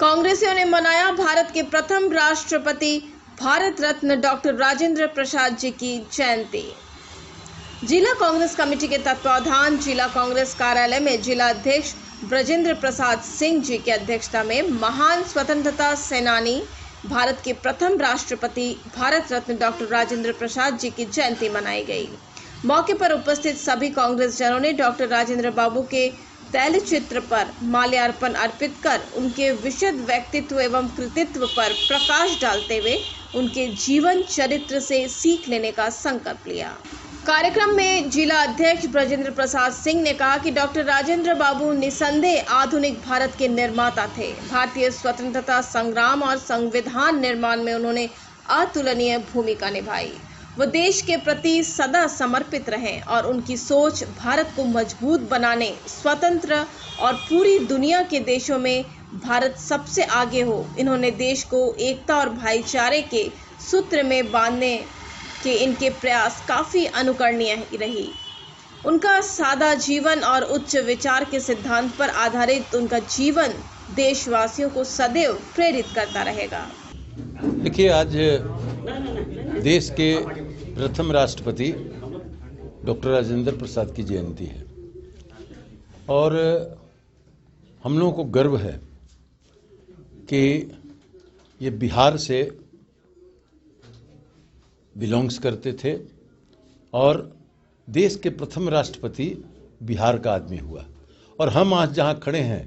कांग्रेसियों ने मनाया भारत के प्रथम राष्ट्रपति भारत रत्न डॉक्टर राजेंद्र प्रसाद जी की जयंती। जिला कांग्रेस कमेटी के तत्वावधान जिला कांग्रेस कार्यालय में जिला अध्यक्ष ब्रजेंद्र प्रसाद सिंह जी की अध्यक्षता में महान स्वतंत्रता सेनानी भारत के प्रथम राष्ट्रपति भारत रत्न डॉक्टर राजेंद्र प्रसाद जी की जयंती मनाई गई। मौके पर उपस्थित सभी कांग्रेस जनों ने डॉक्टर राजेंद्र बाबू के तैल चित्र पर माल्यार्पण अर्पित कर उनके विशद व्यक्तित्व एवं कृतित्व पर प्रकाश डालते हुए उनके जीवन चरित्र से सीख लेने का संकल्प लिया। कार्यक्रम में जिला अध्यक्ष ब्रजेंद्र प्रसाद सिंह ने कहा कि डॉक्टर राजेंद्र बाबू निसंदेह आधुनिक भारत के निर्माता थे। भारतीय स्वतंत्रता संग्राम और संविधान निर्माण में उन्होंने अतुलनीय भूमिका निभाई। वो देश के प्रति सदा समर्पित रहे और उनकी सोच भारत को मजबूत बनाने, स्वतंत्र और पूरी दुनिया के देशों में भारत सबसे आगे हो। इन्होंने देश को एकता और भाईचारे के सूत्र में बांधने के इनके प्रयास काफ़ी अनुकरणीय रही। उनका सादा जीवन और उच्च विचार के सिद्धांत पर आधारित उनका जीवन देशवासियों को सदैव प्रेरित करता रहेगा। देखिए, आज देश के प्रथम राष्ट्रपति डॉक्टर राजेंद्र प्रसाद की जयंती है और हम लोगों को गर्व है कि ये बिहार से बिलोंग्स करते थे और देश के प्रथम राष्ट्रपति बिहार का आदमी हुआ। और हम आज जहाँ खड़े हैं,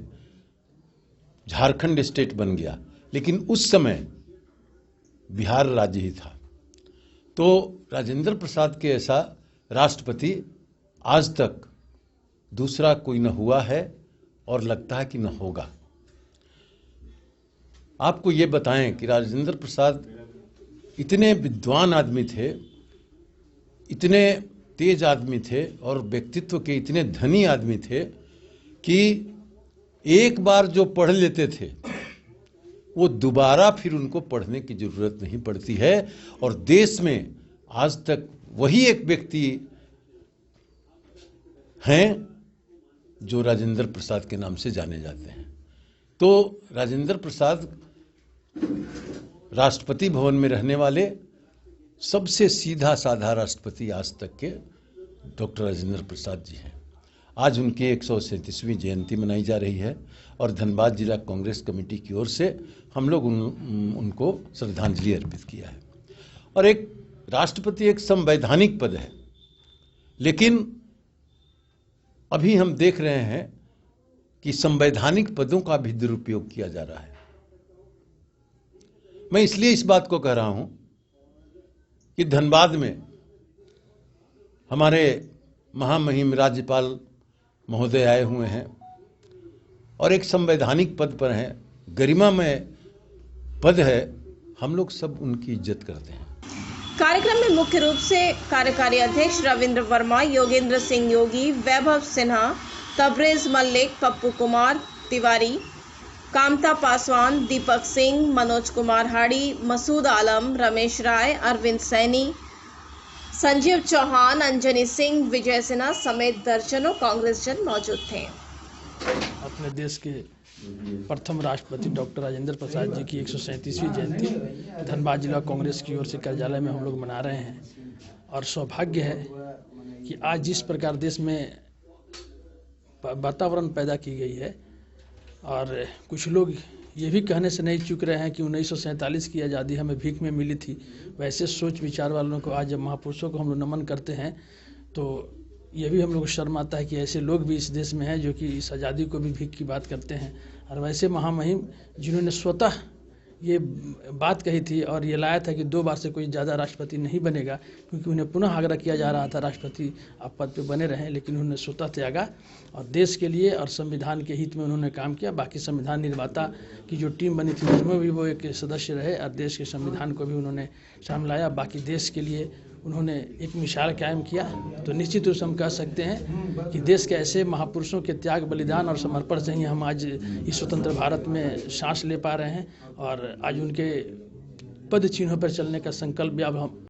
झारखंड स्टेट बन गया, लेकिन उस समय बिहार राज्य ही था। तो राजेंद्र प्रसाद के ऐसा राष्ट्रपति आज तक दूसरा कोई न हुआ है और लगता है कि न होगा। आपको ये बताएं कि राजेंद्र प्रसाद इतने विद्वान आदमी थे, इतने तेज आदमी थे और व्यक्तित्व के इतने धनी आदमी थे कि एक बार जो पढ़ लेते थे वो दोबारा फिर उनको पढ़ने की जरूरत नहीं पड़ती है। और देश में आज तक वही एक व्यक्ति हैं जो राजेंद्र प्रसाद के नाम से जाने जाते हैं। तो राजेंद्र प्रसाद राष्ट्रपति भवन में रहने वाले सबसे सीधा साधा राष्ट्रपति आज तक के डॉक्टर राजेंद्र प्रसाद जी हैं। आज उनकी 137वीं जयंती मनाई जा रही है और धनबाद जिला कांग्रेस कमेटी की ओर से हम लोग उनको श्रद्धांजलि अर्पित किया है। और एक राष्ट्रपति एक संवैधानिक पद है, लेकिन अभी हम देख रहे हैं कि संवैधानिक पदों का भी दुरुपयोग किया जा रहा है। मैं इसलिए इस बात को कह रहा हूं कि धनबाद में हमारे महामहिम राज्यपाल महोदय आए हुए हैं और एक संवैधानिक पद पर हैं, गरिमामय पद है। हम लोग सब उनकी इज्जत करते हैं। कार्यक्रम में मुख्य रूप से कार्यकारी अध्यक्ष रविंद्र वर्मा, योगेंद्र सिंह योगी, वैभव सिन्हा, तबरेज मल्लिक, पप्पू कुमार तिवारी, कामता पासवान, दीपक सिंह, मनोज कुमार हाड़ी, मसूद आलम, रमेश राय, अरविंद सैनी, संजीव चौहान, अंजनी सिंह, विजय सिन्हा समेत दर्जनों कांग्रेस जन मौजूद थे। अपने देश के प्रथम राष्ट्रपति डॉक्टर राजेंद्र प्रसाद जी की 137वीं जयंती धनबाद जिला कांग्रेस की ओर से कार्यालय में हम लोग मना रहे हैं। और सौभाग्य है कि आज जिस प्रकार देश में वातावरण पैदा की गई है और कुछ लोग ये भी कहने से नहीं चूक रहे हैं कि 1947 की आज़ादी हमें भीख में मिली थी, वैसे सोच विचार वालों को आज जब महापुरुषों को हम लोग नमन करते हैं तो ये भी हम लोग को शर्म आता है कि ऐसे लोग भी इस देश में हैं जो कि इस आज़ादी को भी भीख की बात करते हैं। और वैसे महामहिम जिन्होंने स्वतः ये बात कही थी और ये लाया था कि 2 बार से कोई ज़्यादा राष्ट्रपति नहीं बनेगा, क्योंकि उन्हें पुनः आग्रह किया जा रहा था राष्ट्रपति आप पद पे बने रहें, लेकिन उन्होंने स्वतः त्यागा और देश के लिए और संविधान के हित में उन्होंने काम किया। बाकी संविधान निर्माता की जो टीम बनी थी उसमें भी वो एक सदस्य रहे और देश के संविधान को भी उन्होंने शामिल लाया। बाकी देश के लिए उन्होंने एक मिसाल कायम किया। तो निश्चित रूप से हम कह सकते हैं कि देश के ऐसे महापुरुषों के त्याग, बलिदान और समर्पण से ही हम आज इस स्वतंत्र भारत में सांस ले पा रहे हैं और आज उनके पद चिन्हों पर चलने का संकल्प भी अब हम